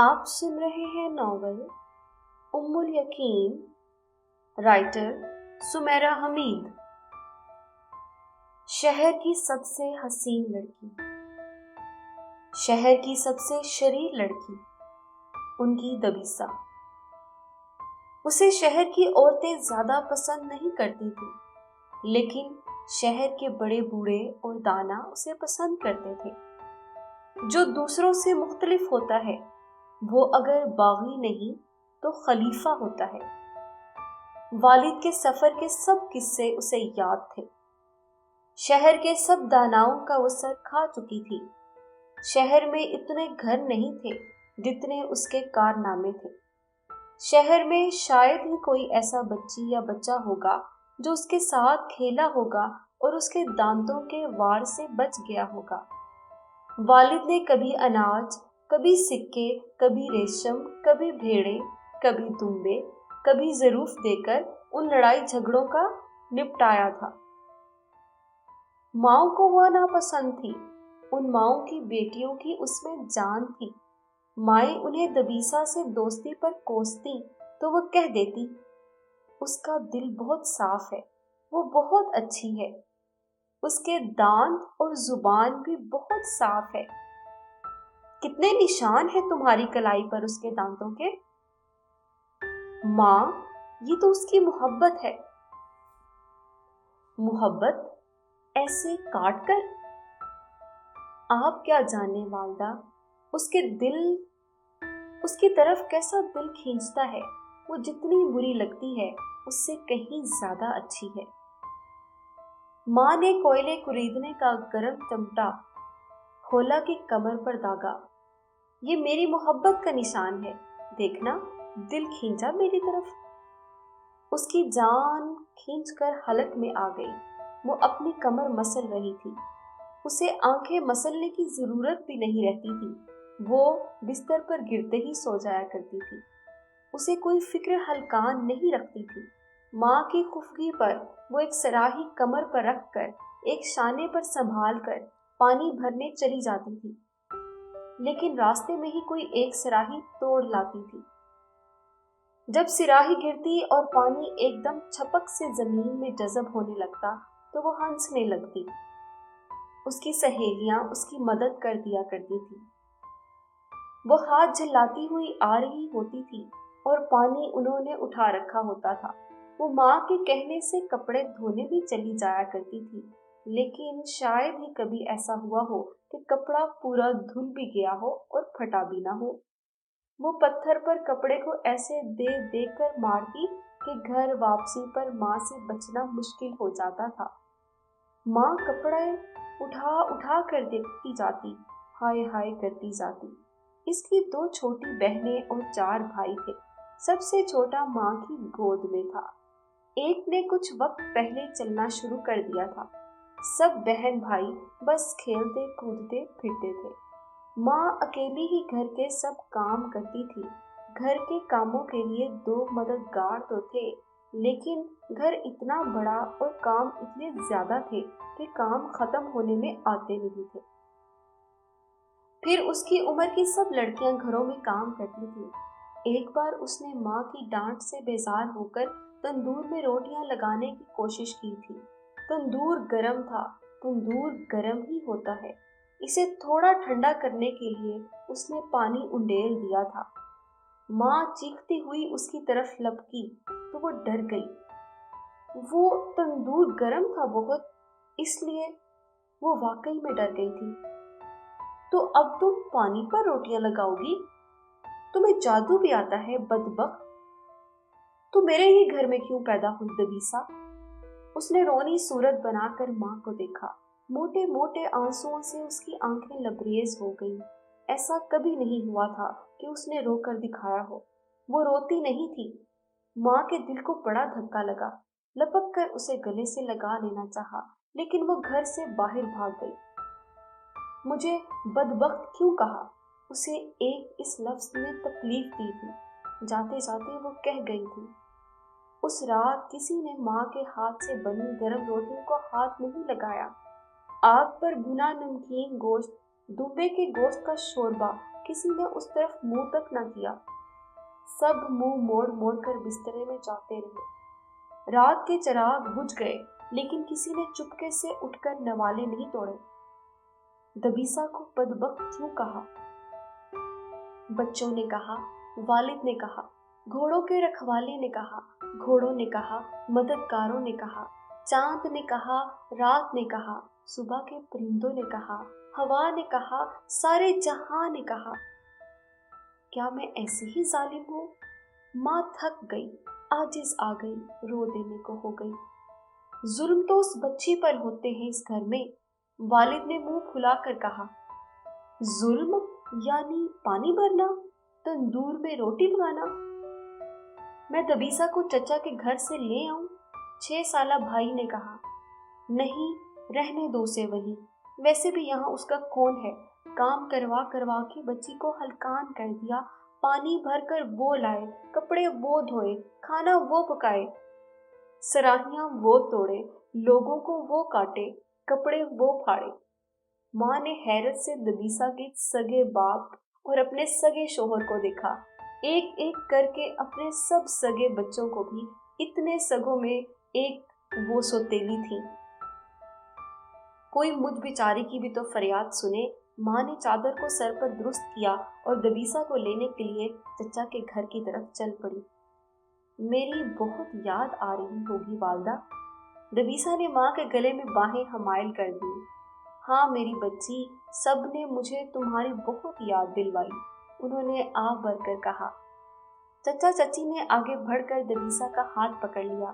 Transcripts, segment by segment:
आप सुन रहे हैं नॉवल उम्मुल यकीन, राइटर सुमेरा हमीद। शहर की सबसे हसीन लड़की, शहर की सबसे शरीर लड़की, उनकी दबीसा। उसे शहर की औरतें ज्यादा पसंद नहीं करती थी, लेकिन शहर के बड़े बूढ़े और दाना उसे पसंद करते थे। जो दूसरों से मुख्तलिफ होता है वो अगर बागी नहीं तो खलीफा होता है। वालिद के सफर के सब किस्से उसे याद थे। शहर के सब दानाओं का वो सर खा चुकी थी। शहर में इतने घर नहीं थे जितने उसके कारनामे थे। शहर में शायद ही कोई ऐसा बच्ची या बच्चा होगा जो उसके साथ खेला होगा और उसके दांतों के वार से बच गया होगा। वालिद ने कभी अनाज, कभी सिक्के, कभी रेशम, कभी भेड़े, कभी दुम्बे, कभी ज़रूफ देकर उन लड़ाई झगड़ों का निपटाया था। माओ को वह नापसंद थी। उन माओ की बेटियों की उसमें जान थी। माएँ उन्हें दबीसा से दोस्ती पर कोसती तो वह कह देती, उसका दिल बहुत साफ है, वो बहुत अच्छी है, उसके दांत और जुबान भी बहुत साफ है। कितने निशान हैं तुम्हारी कलाई पर उसके दांतों के। माँ, ये तो उसकी मोहब्बत है। मोहब्बत ऐसे काट कर? आप क्या जाने वालदा, उसके दिल, उसकी तरफ कैसा दिल खींचता है। वो जितनी बुरी लगती है उससे कहीं ज्यादा अच्छी है। माँ ने कोयले कुरीदने का गरम चमटा खोला कि कमर पर दागा। ये मेरी मोहब्बत का निशान है, देखना, दिल खींचा मेरी तरफ। उसकी जान खींचकर हलक में आ गई। वो अपनी कमर मसल रही थी। उसे आंखें मसलने की जरूरत भी नहीं रहती थी। वो बिस्तर पर गिरते ही सो जाया करती थी। उसे कोई फिक्र हलकान नहीं रखती थी। माँ की खुफगी पर वो एक सराही कमर पर रखकर, एक शाने पर संभाल कर पानी भरने चली जाती थी, लेकिन रास्ते में ही कोई एक सराही तोड़ लाती थी। जब सिराही गिरती और पानी एकदम छपक से जमीन में जज़ब होने लगता तो वो हंसने लगती। उसकी सहेलियां उसकी मदद कर दिया करती थी। वो हाथ झल्लाती हुई आ रही होती थी और पानी उन्होंने उठा रखा होता था। वो माँ के कहने से कपड़े धोने भी चली जाया करती थी, लेकिन शायद ही कभी ऐसा हुआ हो कि कपड़ा पूरा धुल भी गया हो और फटा भी ना हो। वो पत्थर पर कपड़े को ऐसे दे दे कर मारती कि घर वापसी पर माँ से बचना मुश्किल हो जाता था। माँ कपड़े उठा उठा कर देखती जाती, हाय हाय करती जाती। इसकी 2 छोटी बहनें और 4 भाई थे। सबसे छोटा माँ की गोद में था। एक ने कुछ वक्त पहले चलना शुरू कर दिया था। सब बहन भाई बस खेलते कूदते फिरते थे। माँ अकेली ही घर के सब काम करती थी। घर के कामों के लिए 2 मददगार तो थे, लेकिन घर इतना बड़ा और काम इतने ज्यादा थे कि काम खत्म होने में आते नहीं थे। फिर उसकी उम्र की सब लड़कियां घरों में काम करती थी। एक बार उसने माँ की डांट से बेजार होकर तंदूर में रोटियां लगाने की कोशिश की थी। तंदूर गरम था। तंदूर गरम ही होता है। इसे थोड़ा ठंडा करने के लिए उसने पानी उंडेल दिया था। माँ चीखती हुई उसकी तरफ लपकी तो वो डर गई। वो तंदूर गरम था बहुत, इसलिए वो वाकई में डर गई थी। तो अब तुम पानी पर रोटियां लगाओगी? तुम्हें जादू भी आता है बदबख्त। तू मेरे ही घर में क्यों पैदा हुई दबीसा? उसने रोनी सूरत बनाकर माँ को देखा। मोटे मोटे आंसुओं से उसकी आंखें लबरेज हो गईं। ऐसा कभी नहीं हुआ था कि उसने रोकर दिखाया हो। वो रोती नहीं थी। माँ के दिल को बड़ा धक्का लगा। लपक कर उसे गले से लगा लेना चाहा, लेकिन वो घर से बाहर भाग गई। मुझे बदबख्त क्यों कहा? उसे एक इस लफ्ज ने तकलीफ दी थी। जाते जाते वो कह गई थी। उस रात किसी ने माँ के हाथ से बनी गर्म रोटियों को हाथ नहीं लगाया। आग पर भुना नमकीन गोश्त, दुबे के गोश्त का शोरबा किसी ने उस तरफ मुंह तक न किया। सब मुंह मोड़ मोड़ कर बिस्तरे में जाते रहे। रात के चिराग बुझ गए, लेकिन किसी ने चुपके से उठकर नवाले नहीं तोड़े। दबीसा को बदबख्त क्यों कहा? बच्चों ने कहा, वालिद ने कहा, घोड़ों के रखवाले ने कहा, घोड़ों ने कहा, मददगारों ने कहा, चांद ने कहा, रात ने कहा, सुबह के परिंदों ने कहा, हवा ने कहा, सारे जहां ने कहा। क्या मैं ऐसी ही जालिम हूँ? माँ थक गई, आजिज आ गई, रो देने को हो गई। जुल्म तो उस बच्ची पर होते हैं इस घर में, वालिद ने मुंह फुलाकर कहा। जुल्म यानी पानी भरना, तंदूर में रोटी पकाना। मैं दबीसा को चचा के घर से ले आऊं? 6 साला भाई ने कहा। नहीं, रहने दो उसे वहीं, वैसे भी यहाँ उसका कौन है। काम करवा करवा के बच्ची को हलकान कर दिया। पानी भर कर वो लाए, कपड़े वो धोए, खाना वो पकाए, सराहियां वो तोड़े, लोगों को वो काटे, कपड़े वो फाड़े। माँ ने हैरत से दबीसा के सगे बाप और अपने सगे शोहर को देखा। एक एक करके अपने सब सगे बच्चों को भी। इतने सगों में एक वो सौतेली थी। कोई मुझ बेचारी की भी तो फरियाद सुने। माँ ने चादर को सर पर दुरुस्त किया और दबीसा को लेने के लिए चचा के घर की तरफ चल पड़ी। मेरी बहुत याद आ रही होगी वालदा। दबीसा ने माँ के गले में बाहें हमायल कर दी। हाँ मेरी बच्ची, सब ने मुझे तुम्हारी बहुत याद दिलवाई, उन्होंने आह भरकर कहा। चचा चची ने आगे बढ़कर दबीसा का हाथ पकड़ लिया।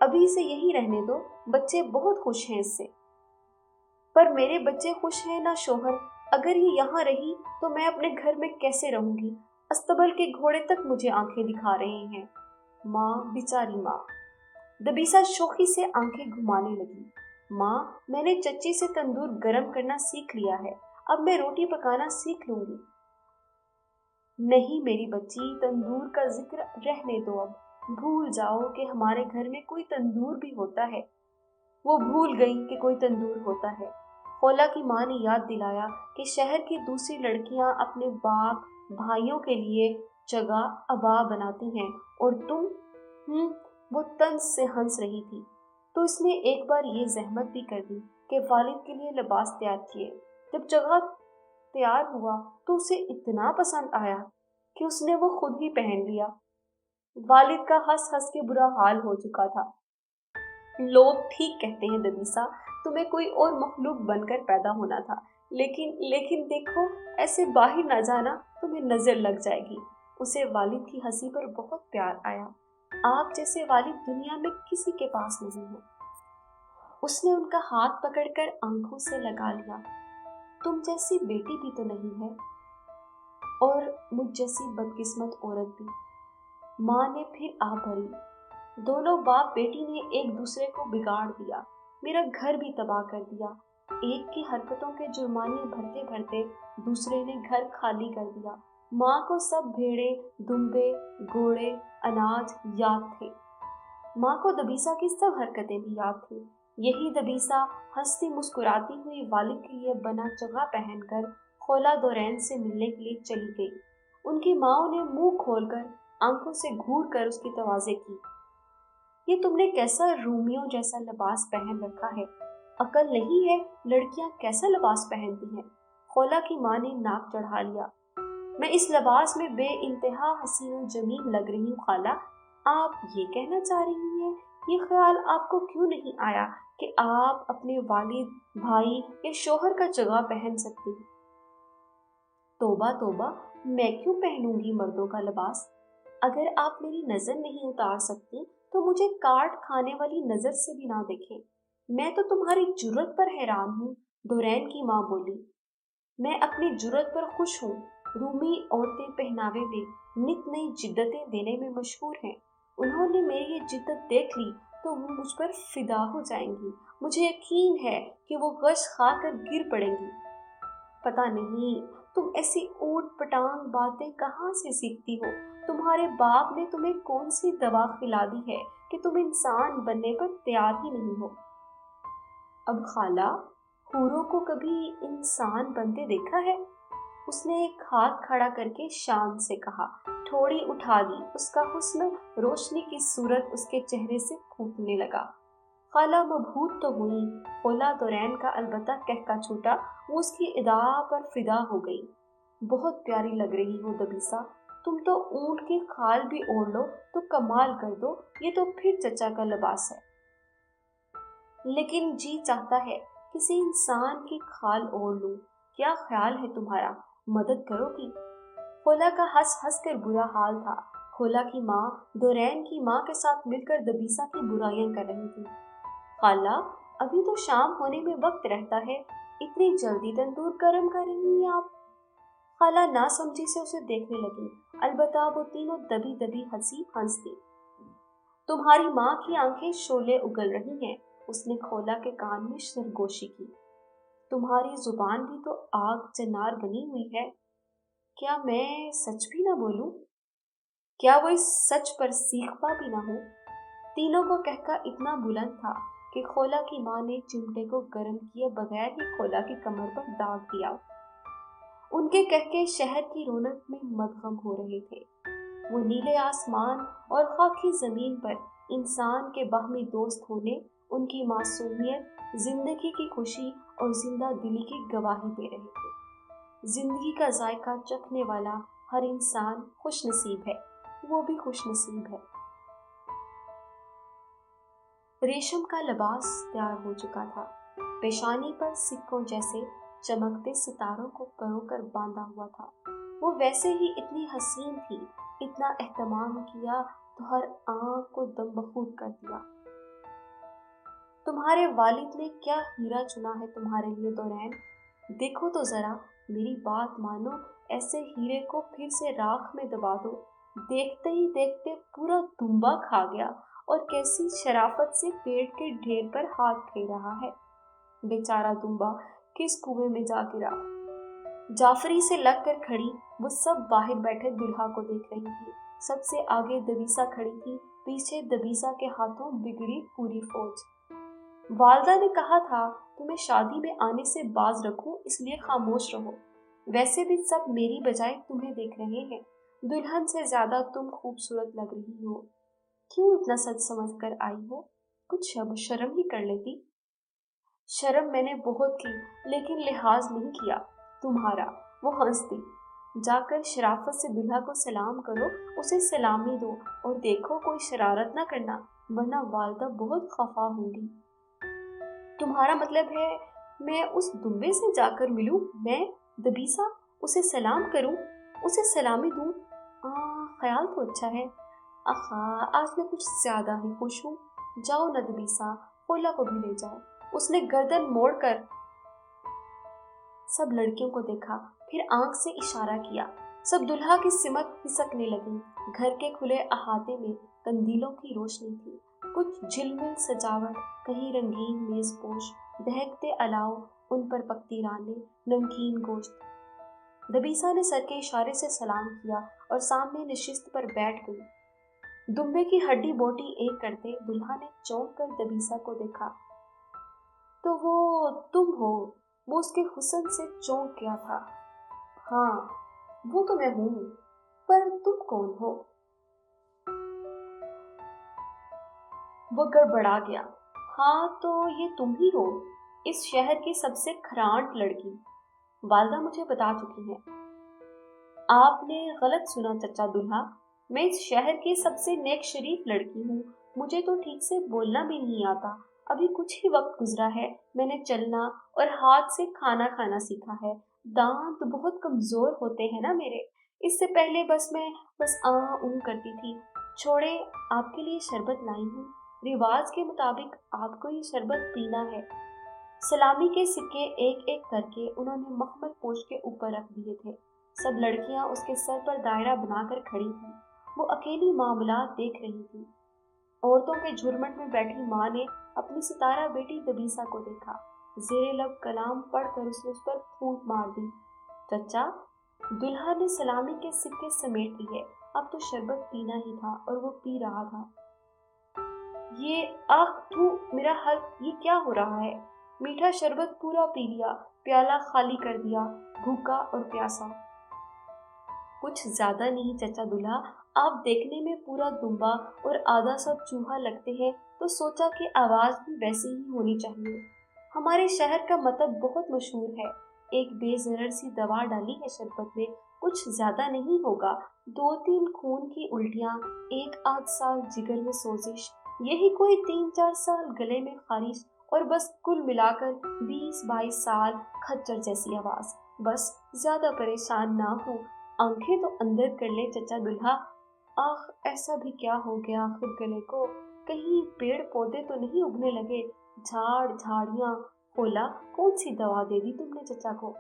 अभी इसे यही रहने दो, बच्चे बहुत खुश हैं इससे। पर मेरे बच्चे खुश हैं ना शोहर। अगर ये यहाँ रही तो मैं अपने घर में कैसे रहूंगी? अस्तबल के घोड़े तक मुझे आंखें दिखा रहे हैं। माँ, बेचारी माँ। दबीसा शोखी से आंखें घुमाने लगी। माँ, मैंने चच्ची से तंदूर गरम करना सीख लिया है, अब मैं रोटी पकाना सीख लूंगी। नहीं मेरी बच्ची, तंदूर का जिक्र रहने दो अब। भूल जाओ कि हमारे घर में कोई तंदूर भी होता है। वो भूल गई कि कोई तंदूर होता है। खौला की माँ ने याद दिलाया कि शहर की दूसरी लड़कियां अपने बाप भाइयों के लिए जगह अबा बनाती हैं और तुम वो तंज से हंस रही थी। तो इसने एक बार ये जहमत भी कर दी कि वालिद के लिए लिबास तैयार किए। जब जगह तैयार हुआ तो उसे इतना पसंद आया कि उसने वो खुद ही पहन लिया। वालिद का हंस हंस के बुरा हाल हो चुका था। लोग ठीक कहते हैं दबीसा, तुम्हें कोई और मखलूक बनकर पैदा होना था, लेकिन देखो, ऐसे बाहर न जाना, तुम्हें नजर लग जाएगी। उसे वालिद की हंसी पर बहुत प्यार आया। आप जैसे वालिद दुनिया में किसी के पास नहीं है। उसने उनका हाथ पकड़कर आंखों से लगा लिया। तुम जैसी बेटी भी तो नहीं है, और मुझ जैसी बदकिस्मत औरत भी। माँ ने फिर आ भरी। दोनों बाप बेटी ने एक दूसरे को बिगाड़ दिया, मेरा घर भी तबाह कर दिया। एक की हरकतों के जुर्माने भरते भरते दूसरे ने घर खाली कर दिया। माँ को सब भेड़े, दुम्बे, घोड़े, अनाज याद थे। माँ को दबीसा की सब हरकतें भी याद थी। यही दबीसा हंसती मुस्कुराती हुई वालिद के लिए बना जगह पहनकर खौला दौरैन से मिलने के लिए चली गई। उनकी माँओं ने मुंह खोलकर आंखों से घूर कर उसकी तवाज़े की। ये तुमने कैसा रूमियों जैसा लिबास पहन रखा है? अकल नहीं है लड़कियां कैसा लिबास पहनती हैं? खौला की माँ ने नाक चढ़ा लिया। मैं इस लिबास में बे इंतहा हसीन और जमील लग रही हूँ खाला। आप ये कहना चाह रही हैं? ये ख्याल आपको क्यों नहीं आया कि आप अपने वालिद, भाई या शोहर का जगह पहन सकती? तोबा तोबा, मैं क्यों पहनूंगी मर्दों का लिबास? अगर आप मेरी नजर नहीं उतार सकती तो मुझे काट खाने वाली नजर से भी ना देखें। मैं तो तुम्हारी जुर्रत पर हैरान हूँ, दुरैन की माँ बोली। मैं अपनी जुर्रत पर खुश हूँ। रूमी औरतें पहनावे में नित नई जिद्दतें देने में मशहूर हैं। उन्होंने मेरी ये जिद्दत देख ली तो वो मुझ पर फिदा हो जाएंगी। मुझे यकीन है कि वो गश खा कर गिर पड़ेंगी। पता नहीं तुम ऐसी ऊट पटांग बातें कहाँ से सीखती हो? तुम्हारे बाप ने तुम्हें कौन सी दवा खिला दी है कि तुम इंसान बनने पर तैयार ही नहीं हो? अब खाला, हूरों को कभी इंसान बनते देखा है? اس نے ایک ہاتھ کھڑا کر کے شان سے کہا، تھوڑی اٹھا دی۔ اس کا حسن روشنی کی صورت اس کے چہرے سے پھوٹنے لگا۔ خالہ مبہوت تو ہوئی، خولا دورین کا البتہ کہکا چھوٹا، وہ اس کی ادا پر فدا ہو گئی۔ بہت پیاری لگ رہی ہو دبیسا، تم تو اونٹ کی کھال بھی اوڑھ لو تو کمال کر دو، یہ تو پھر چچا کا لباس ہے۔ لیکن جی چاہتا ہے کسی انسان کی کھال اوڑھ لوں، کیا خیال ہے تمہارا، مدد کرو گی؟ خولا کا ہنس ہنس کر برا حال تھا۔ خولا کی ماں دورین کی ماں کے ساتھ مل کر دبیسا کی برائیاں کر رہی تھی۔ خالہ، ابھی تو شام ہونے میں وقت رہتا ہے، اتنی جلدی تندور گرم کر رہی ہیں آپ؟ خالہ نہ سمجھی سے اسے دیکھنے لگی، البتہ وہ تینوں دبی دبی ہنستی۔ تمہاری ماں کی آنکھیں شعلے اگل رہی ہیں، اس نے کھولا کے کان میں سرگوشی کی۔ تمہاری زبان بھی تو آگ چنار بنی ہوئی ہے، کیا میں سچ بھی نہ بولوں؟ کیا وہ اس سچ پر سیخپا بھی نہ ہو؟ تینوں کو کہکا اتنا بلند تھا کہ خولا کی ماں نے چمٹے کو گرم کیے بغیر ہی خولا کی کمر پر داغ دیا۔ ان کے کہکے شہر کی رونق میں مدغم ہو رہے تھے۔ وہ نیلے آسمان اور خاکی زمین پر انسان کے باہمی دوست ہونے، ان کی معصومیت، زندگی کی خوشی اور زندہ دلی کی گواہی دے رہے تھے۔ زندگی کا ذائقہ چکھنے والا ہر انسان خوش نصیب ہے، وہ بھی خوش نصیب ہے۔ ریشم کا لباس تیار ہو چکا تھا، پیشانی پر سکوں جیسے چمکتے ستاروں کو پرو کر باندھا ہوا تھا۔ وہ ویسے ہی اتنی حسین تھی، اتنا اہتمام کیا تو ہر آنکھ کو دم بخود کر دیا۔ تمہارے والد نے کیا ہیرا چنا ہے تمہارے لیے دورین، دیکھو تو ذرا، میری بات مانو، ایسے ہیرے کو پھر سے راکھ میں دبا دو۔ دیکھتے ہی دیکھتے پورا دمبا کھا گیا اور کیسی شرافت سے پیڑ کے ڈھیر پر ہاتھ پھیر رہا ہے۔ بیچارہ دمبا کس کنویں میں جا گرا۔ جعفری سے لگ کر کھڑی وہ سب باہر بیٹھے دلہا کو دیکھ رہی تھی۔ سب سے آگے دبیسا کھڑی تھی، پیچھے دبیسا کے ہاتھوں بگڑی پوری فوج۔ والدہ نے کہا تھا تمہیں شادی میں آنے سے باز رکھوں، اس لیے خاموش رہو۔ ویسے بھی سب میری بجائے تمہیں دیکھ رہے ہیں، دلہن سے زیادہ تم خوبصورت لگ رہی ہو، کیوں اتنا سچ سمجھ کر آئی ہو؟ کچھ شرم ہی کر لیتی۔ شرم میں نے بہت کی، لیکن لحاظ نہیں کیا تمہارا۔ وہ ہنس دی۔ جا کر شرافت سے دلہا کو سلام کرو، اسے سلامی دو، اور دیکھو کوئی شرارت نہ کرنا، ورنہ والدہ بہت خفا ہوں گی۔ تمہارا مطلب ہے میں اس دمبے سے جا کر ملوں، میں دبیسا، اسے سلام کروں، اسے سلامی دوں؟ خیال تو اچھا ہے۔ آج میں کچھ زیادہ ہی خوش ہوں۔ جاؤ نہ دبیسا، خولا کو بھی لے جاؤ۔ اس نے گردن موڑ کر سب لڑکیوں کو دیکھا، پھر آنکھ سے اشارہ کیا۔ سب دلہا کی سمت کھسکنے لگی۔ گھر کے کھلے احاطے میں قندیلوں کی روشنی تھی، کچھ جھلمل سجاوٹ، کہیں رنگین میز پوش، دہکتے الاؤ، ان پر پکتی رانیں، نمکین گوشت۔ دبیسا نے سر کے اشارے سے سلام کیا اور سامنے نشست پر بیٹھ گئی۔ دمبے کی ہڈی بوٹی ایک کرتے دلہا نے چونک کر دبیسا کو دیکھا۔ تو وہ تم ہو؟ وہ اس کے حسن سے چونک گیا تھا۔ ہاں، وہ تو میں ہوں، پر تم کون ہو؟ وہ گڑبڑا گیا۔ ہاں تو یہ تم ہی ہو، اس شہر کی سب سے کھرانٹ لڑکی، والدہ مجھے بتا چکی ہیں۔ آپ نے غلط سنا چچا دلہا، میں اس شہر کی سب سے نیک شریف لڑکی ہوں، مجھے تو ٹھیک سے بولنا بھی نہیں آتا، ابھی کچھ ہی وقت گزرا ہے، میں نے چلنا اور ہاتھ سے کھانا کھانا سیکھا ہے، دانت بہت کمزور ہوتے ہیں نا میرے، اس سے پہلے میں بس کرتی تھی۔ چھوڑے، آپ کے لیے شربت لائی ہوں، رواج کے مطابق آپ کو یہ شربت پینا ہے۔ سلامی کے سکے ایک ایک کر کے انہوں نے مخمل پوش کے اوپر رکھ دیے تھے۔ سب لڑکیاں اس کے سر پر دائرہ بنا کر کھڑی تھیں، وہ اکیلی معاملات دیکھ رہی تھی۔ عورتوں کے جھرمٹ میں بیٹھی ماں نے اپنی ستارہ بیٹی دبیسا کو دیکھا، زیر لب کلام پڑھ کر اس نے اس پر پھونک مار دی۔ چچا، دلہا نے سلامی کے سکے سمیٹ لیے، اب تو شربت پینا ہی تھا اور وہ پی رہا تھا۔ میرا حلق، یہ کیا ہو رہا ہے؟ میٹھا شربت پورا پی لیا، پیالہ خالی کر دیا، بھوکا اور پیاسا۔ کچھ زیادہ نہیں چچا دلہا، آپ دیکھنے میں پورا دمبا اور آدھا سا چوہا لگتے ہیں، تو سوچا کہ آواز بھی ویسی ہی ہونی چاہیے۔ ہمارے شہر کا مطب بہت مشہور ہے، ایک بے ضرر سی دوا ڈالی ہے شربت میں، کچھ زیادہ نہیں ہوگا، 2-3 خون کی الٹیاں، 1-8 سال جگر میں سوزش، یہی کوئی 3-4 سال گلے میں خارش، اور بس کل ملا کر 20-22 سال کھچر جیسی آواز۔ بس زیادہ پریشان نہ ہو، آنکھیں تو اندر کر لے چچا دلہا۔ آخ ایسا بھی کیا ہو گیا آخر گلے کو، کہیں پیڑ پودے تو نہیں اگنے لگے، جھاڑیاں؟ بولا کون سی دوا دے دی تم نے چچا کو؟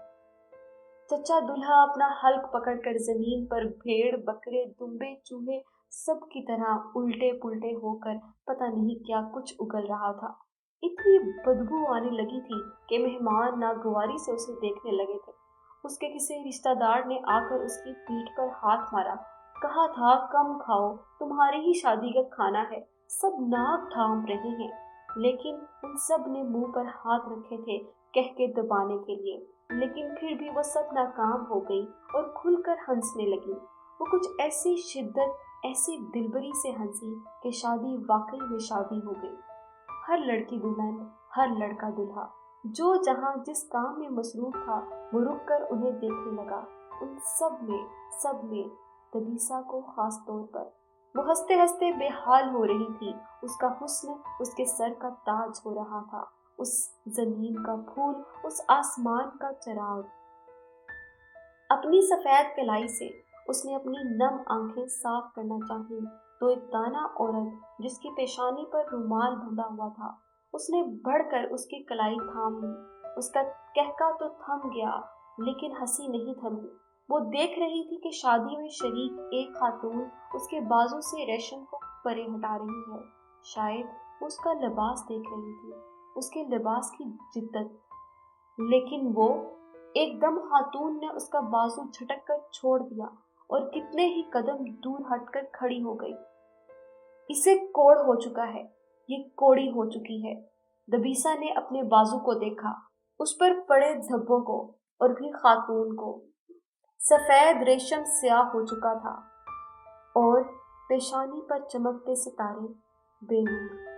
چچا دلہا اپنا حلق پکڑ کر زمین پر بھیڑ بکرے دمبے چوہے سب کی طرح الٹے پلٹے ہو کر پتہ نہیں کیا کچھ اگل رہا تھا۔ اتنی بدبو آنے لگی تھی کہ مہمان ناگواری سے اسے دیکھنے لگے تھے۔ اس کے کسی رشتہ دار نے آ کر اس کی پیٹھ پر ہاتھ مارا، کہا تھا کم کھاؤ، تمہاری ہی شادی کا کھانا ہے۔ سب ناک ڈھانپ رہے ہیں، لیکن ان سب نے منہ پر ہاتھ رکھے تھے کہہ کے دبانے کے لیے، لیکن پھر بھی وہ سب ناکام ہو گئی اور کھل کر ہنسنے لگی۔ وہ کچھ ایسی شدت، ایسی دلبری سے ہنسی کہ شادی واقعی میں شادی ہو گئی۔ ہر لڑکی دلہن، ہر لڑکا دلہا، جو جہاں جس کام میں مصروف تھا وہ رک کر انہیں دیکھنے لگا۔ ان سب میں دبیسا کو خاص طور پر۔ وہ ہنستے ہنستے بے حال ہو رہی تھی، اس کا حسن اس کے سر کا تاج ہو رہا تھا، اس زمین کا پھول، اس آسمان کا چراغ۔ اپنی سفید کلائی سے اس نے اپنی نم آنکھیں صاف کرنا چاہی تو ایک دانا عورت جس کی پیشانی پر رومال بندھا ہوا تھا، اس نے بڑھ کر اس کی کلائی تھام لی۔ اس کا کہکا تو تھم گیا، لیکن ہنسی نہیں تھمی۔ وہ دیکھ رہی تھی کہ شادی میں شریک ایک خاتون اس کے بازو سے ریشم کو پرے ہٹا رہی ہے۔ شاید وہ اس کا لباس دیکھ رہی تھی، اس کے لباس کی جدت، لیکن وہ ایک دم خاتون نے اس کا بازو جھٹک کر چھوڑ دیا اور کتنے ہی قدم دور ہٹ کر کھڑی ہو گئی۔ اسے کوڑ ہو چکا ہے، یہ کوڑی ہو چکی ہے۔ دبیسا نے اپنے بازو کو دیکھا، اس پر پڑے دھبوں کو، اور پھر خاتون کو۔ سفید ریشم سیاہ ہو چکا تھا اور پیشانی پر چمکتے ستارے بے نور۔